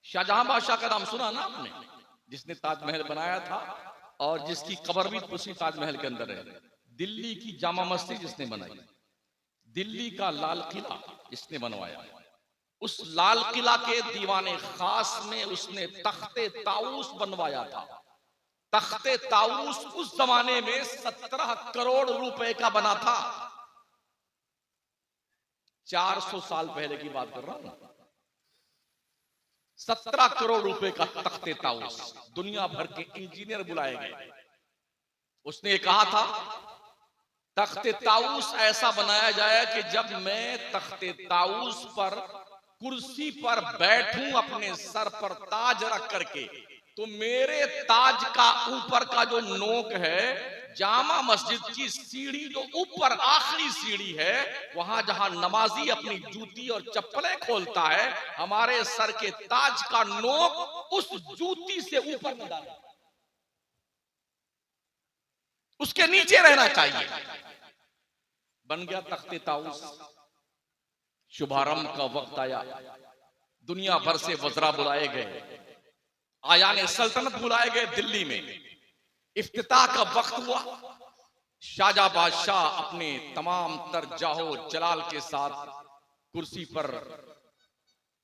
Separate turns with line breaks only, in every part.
शाहजहां बादशाह का नाम सुना ना आपने, जिसने ताजमहल बनाया था और जिसकी कब्र भी उसी ताजमहल के अंदर है। दिल्ली की जामा मस्जिद जिसने बनाई, दिल्ली का लाल किला इसने बनवाया। उस लाल किला के दीवाने खास में उसने तख्ते ताऊस बनवाया था। तख्ते ताऊस उस जमाने में 17 करोड़ रुपए का बना था। 400 साल पहले की बात कर रहा हूं। 17 करोड़ रुपए का तख्ते ताऊस, दुनिया भर के इंजीनियर बुलाए गए। उसने कहा था तख्ते ताऊस ऐसा बनाया जाए कि जब मैं तख्ते ताऊस पर कुर्सी पर बैठूं अपने सर पर ताज रख करके, तो मेरे ताज का ऊपर का जो नोक है, जामा मस्जिद की सीढ़ी जो ऊपर आखिरी सीढ़ी है, वहां जहां नमाजी अपनी जूती और चप्पलें खोलता है, हमारे सर के ताज का नोक उस जूती से ऊपर न डाले, उसके नीचे रहना चाहिए। बन गया तख्ते ताऊस। शुभारंभ का वक्त आया, दुनिया भर से वज़रा बुलाए गए, आयाने सल्तनत बुलाए गए दिल्ली में। इफ्तिताह का वक्त हुआ। शाहजहां बादशाह अपने तमाम तर जाहो जलाल के साथ कुर्सी पर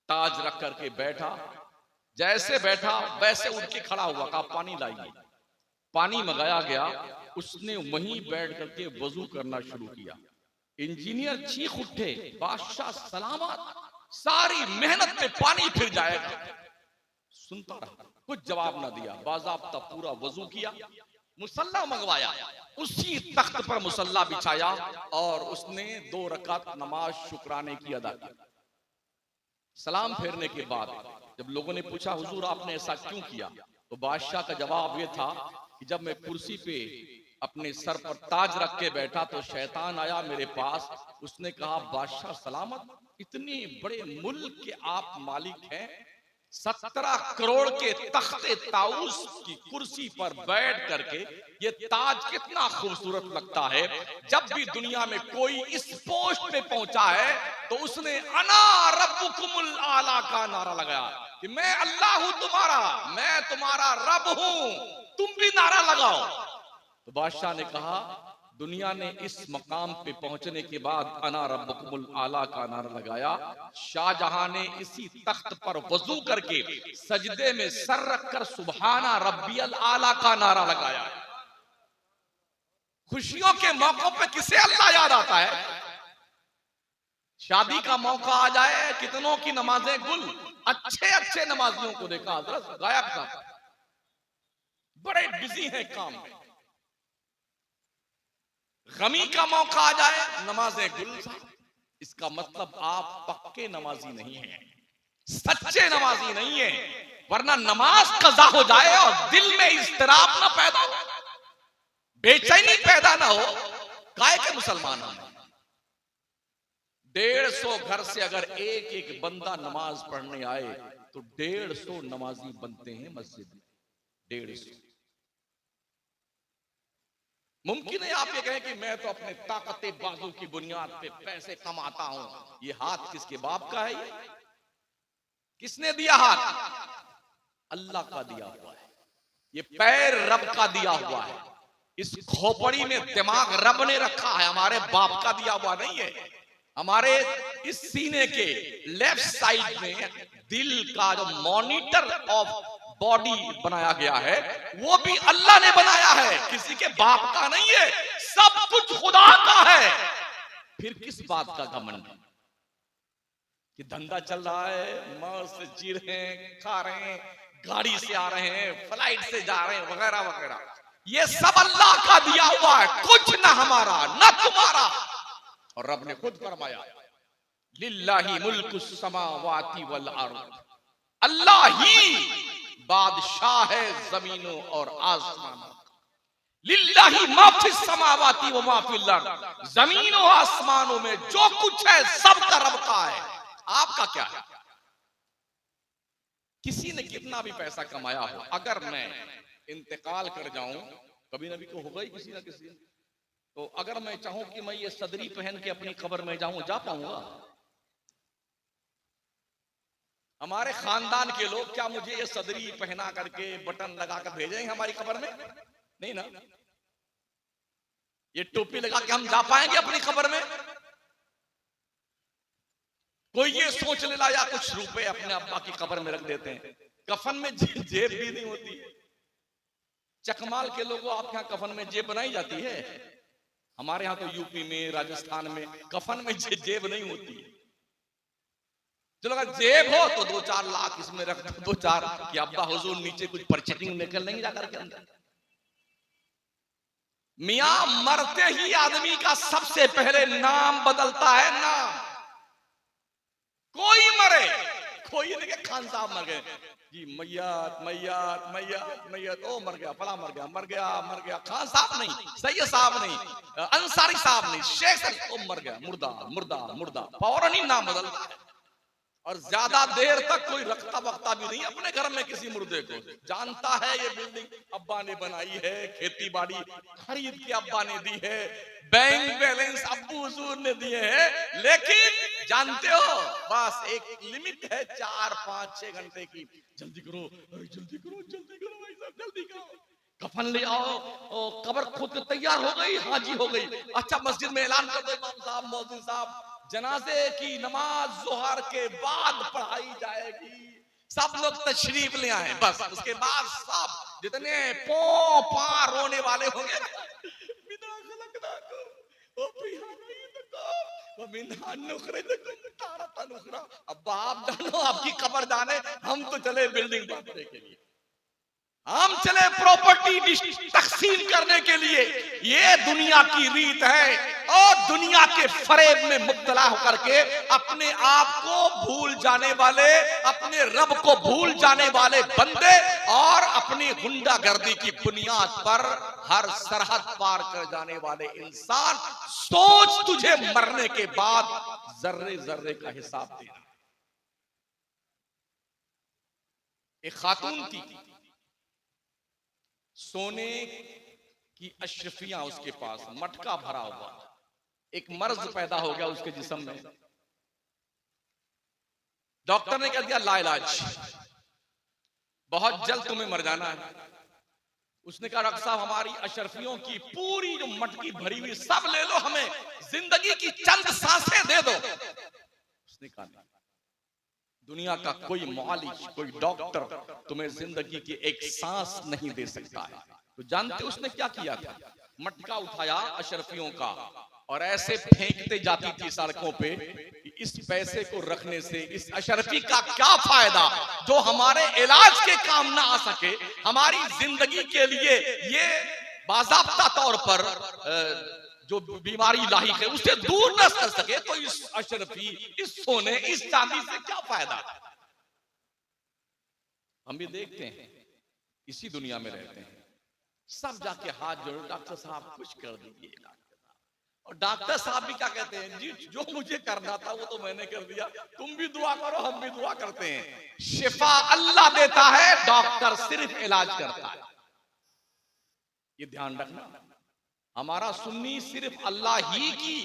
ताज रख करके बैठा। जैसे बैठा वैसे उठ के खड़ा हुआ, कहा पानी लाइए। पानी मंगाया गया। उसने वहीं बैठ करके वजू करना शुरू किया। इंजीनियर चीख उठे, बादशाह सलामत, सारी मेहनत पे पानी फिर जाएगा। सुनता रहा, कुछ जवाब ना दिया। बाज़ाब्ता पूरा वजू किया, मुसल्ला मंगवाया, उसी तख्त पर मुसल्ला बिछाया और उसने 2 रकात नमाज शुक्राने की अदा की। सलाम फेरने के बाद जब लोगों ने पूछा हुजूर आपने ऐसा क्यों किया, तो बादशाह का जवाब यह था कि जब मैं कुर्सी पे अपने सर पर ताज रख के बैठा तो शैतान आया मेरे पास। उसने कहा बादशाह सलामत, इतने बड़े मुल्क के आप मालिक हैं, 17 करोड़ के तख्ते ताऊस की कुर्सी पर बैठ करके ये ताज कितना खूबसूरत लगता है। जब भी दुनिया में कोई इस पोस्ट पे पहुंचा है तो उसने अना रब्बुकुमुल आला का नारा लगाया कि मैं अल्लाह हूं तुम्हारा, मैं तुम्हारा रब हूं, तुम भी नारा लगाओ। तो बादशाह ने कहा दुनिया ने इस मकाम पे पहुंचने के बाद अना रब्बुकुमुल आला का नारा लगाया। शाहजहां ने इसी तख्त पर वजू करके सजदे में सर रखकर सुबहाना रब्बियल आला का नारा लगाया। खुशियों के मौकों पे किसे अल्लाह याद आता है? शादी का मौका आ जाए, कितनों की नमाजें गुल, अच्छे अच्छे नमाजियों को देखा हजरत गायब साहब बड़े बिजी हैं काम में। गमी का मौका आ जाए, नमाजें गुल साहब। इसका मतलब आप पक्के नमाजी नहीं हैं, सच्चे नमाजी नहीं है। वरना नमाज कज़ा हो जाए और दिल में इज़्तिराब ना पैदा हो, बेचैनी पैदा ना हो, काहे के मुसलमान हम। 150 घर से अगर एक एक बंदा नमाज पढ़ने आए तो 150 नमाजी बनते हैं मस्जिद में। 150। मुमकिन है आप ये कहें कि मैं तो अपने ताकते बाजू की बुनियाद पे पैसे कमाता हूं। ये हाथ किसके बाप का है? ये किसने दिया हाथ? अल्लाह का दिया हुआ है। ये पैर रब का दिया हुआ है। इस खोपड़ी में दिमाग रब ने रखा है, हमारे बाप का दिया हुआ नहीं है। हमारे इस सीने के लेफ्ट साइड में दिल का जो मॉनिटर ऑफ बॉडी बनाया गया है वो भी अल्लाह ने बनाया है, किसी के बाप का नहीं है। सब कुछ खुदा का है। फिर किस बात का घमंड कि धंधा चल रहा है, मौज से जी रहे हैं, खा रहे हैं, गाड़ी से आ रहे हैं, फ्लाइट से जा रहे हैं, वगैरह वगैरह। ये सब अल्लाह का दिया हुआ है, कुछ ना हमारा ना तुम्हारा। और रब ने खुद फरमाया लिल्लाही मुल्कुस समावाति वल अर्द, अल्लाह ही बादशाह है जमीनों और आसमानों। लिल्लाही मा फिस समावाति व मा फिल अर्द, जमीनों आसमानों में जो कुछ है सब का रब का है। आपका क्या है? किसी ने कितना भी पैसा कमाया हो, अगर मैं इंतकाल कर जाऊं, कभी नभी तो होगा ही किसी ना किसी, तो अगर मैं चाहूं कि मैं ये सदरी पहन के अपनी कब्र में जाऊं, जा पाऊंगा? हमारे खानदान के लोग क्या मुझे ये सदरी पहना करके बटन लगा कर भेजेंगे हमारी कब्र में? नहीं ना। ये टोपी लगा के हम जा पाएंगे अपनी कब्र में? कोई ये सोच लेला या कुछ रुपए अपने अब्बा की कब्र में रख देते हैं। कफन में जेब भी नहीं होती। चकमाल के लोगों आपके यहाँ कफन में जेब बनाई जाती है? हमारे यहाँ तो यूपी में, राजस्थान में कफन में जेब नहीं होती। चलो अगर जेब हो तो 2-4 लाख इसमें रख दो, 2-4 कि अब्बा हुजूर नीचे कुछ परचेटिंग निकल लेंगे जाकर के अंदर। मियां मरते ही आदमी का सबसे पहले नाम बदलता है। नाम कोई मरे, कोई नहीं कि खान साहब मर गए जी, मैयत मैयत मैयत मैयत, ओ मर गया, फला मर गया, मर गया मर गया। खान साहब नहीं, सैयद साहब नहीं, अंसारी साहब नहीं, शेख साहब, ओ मर गया, मुर्दा मुर्दा मुर्दा, फौरन ही नाम बदलता है। और ज्यादा देर तक कोई रखता वक्ता भी नहीं अपने घर में किसी मुर्दे को। जानता है ये बिल्डिंग अब्बा ने बनाई है, खेती बाड़ी खरीद के अब्बा ने दी है, बैंक बैलेंस अब्बू हुजूर ने दिए हैं, लेकिन जानते हो बस एक लिमिट है 4-5-6 घंटे की। जल्दी करो, जल्दी करो, जल्दी करो भाई साहब, जल्दी करो, कफन ले आओ, कब्र खुद तैयार हो गई, हाजी हो गई। अच्छा मस्जिद में ऐलान कर दो इमाम साहब, मौलवी साहब, जनाजे की नमाज जोहर के बाद पढ़ाई जाएगी, सब लोग तशरीफ ले आए। बस उसके बाद सब जितने पा रोने वाले होंगे ना, अब आप जानो आपकी कब्र जाने, हम तो चले बिल्डिंग बनाने के लिए, हम चले प्रॉपर्टी तकसीम करने के लिए। ये दुनिया की रीत है। और दुनिया के फरेब में मुब्तला होकर के अपने आप को भूल जाने वाले, अपने रब को भूल जाने वाले बंदे और अपनी गुंडागर्दी की बुनियाद पर हर सरहद पार कर जाने वाले इंसान, सोच तुझे मरने के बाद जर्रे जर्रे का हिसाब देना। एक खातून थी, सोने की अशरफियां उसके पास, मटका भरा हुआ। एक मर्ज पैदा हो गया उसके जिस्म में। डॉक्टर ने कह दिया लाइलाज, बहुत जल्द तुम्हें मर जाना है। उसने कहा डॉक्टर साहब हमारी अशरफियों की पूरी जो मटकी भरी हुई सब ले लो, हमें जिंदगी की चंद सांसें दे दो। उसने कहा नहीं, दुनिया का कोई मुआलिज, कोई डॉक्टर तुम्हें जिंदगी की एक सांस नहीं दे सकता है। तो जानते उसने क्या किया था? मटका उठाया अशरफियों का और ऐसे फेंकते जाती थी सड़कों पे कि इस पैसे को रखने से इस अशरफी का क्या फायदा जो हमारे इलाज के काम ना आ सके, हमारी जिंदगी के लिए ये बाज़ाब्ता तौर पर जो बीमारी लाहिक है उसे दूर न कर सके, तो इस अशरफी, इस सोने, इस चांदी से क्या फायदा। हम भी देखते हैं, इसी दुनिया में रहते हैं, सब जाके हाथ जोड़ो, डॉक्टर साहब कुछ कर दीजिए, डॉक्टर साहब। और डॉक्टर साहब भी क्या कहते हैं, जी जो मुझे करना था वो तो मैंने कर दिया, तुम भी दुआ करो, हम भी दुआ करते हैं। शिफा अल्लाह देता है, डॉक्टर सिर्फ इलाज करता है। ये ध्यान रखना। हमारा सुन्नी सिर्फ अल्लाह ही की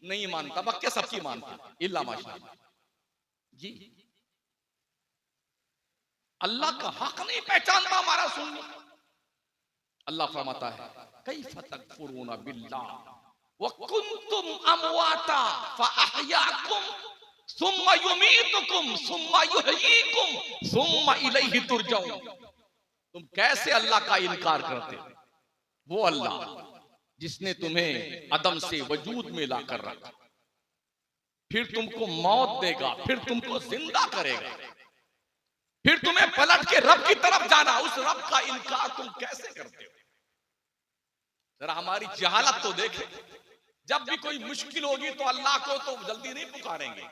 नहीं मानता, बल्कि सबकी मानता, इल्ला माशाअल्लाह जी। अल्लाह का हक नहीं पहचानता हमारा सुन्नी। अल्लाह फरमाता है कैफ़ तकफुरूना बिल्लाह व कुंतुम अमवाता फअहयाकुम सुम्मा युमीतुकुम सुम्मा युहयीकुम सुम्मा इलैहि तुरजाऊन। तुम कैसे अल्लाह का इनकार करते हो? वो अल्लाह जिसने तुम्हें अदम से वजूद में लाकर रखा, फिर तुमको मौत देगा, फिर तुमको जिंदा करेगा, फिर तुम्हें पलट के रब की तरफ जाना, उस रब का इनकार तुम कैसे करते हो? जरा हमारी जहालत तो देखे। जब भी कोई मुश्किल होगी तो अल्लाह को तो जल्दी नहीं पुकारेंगे,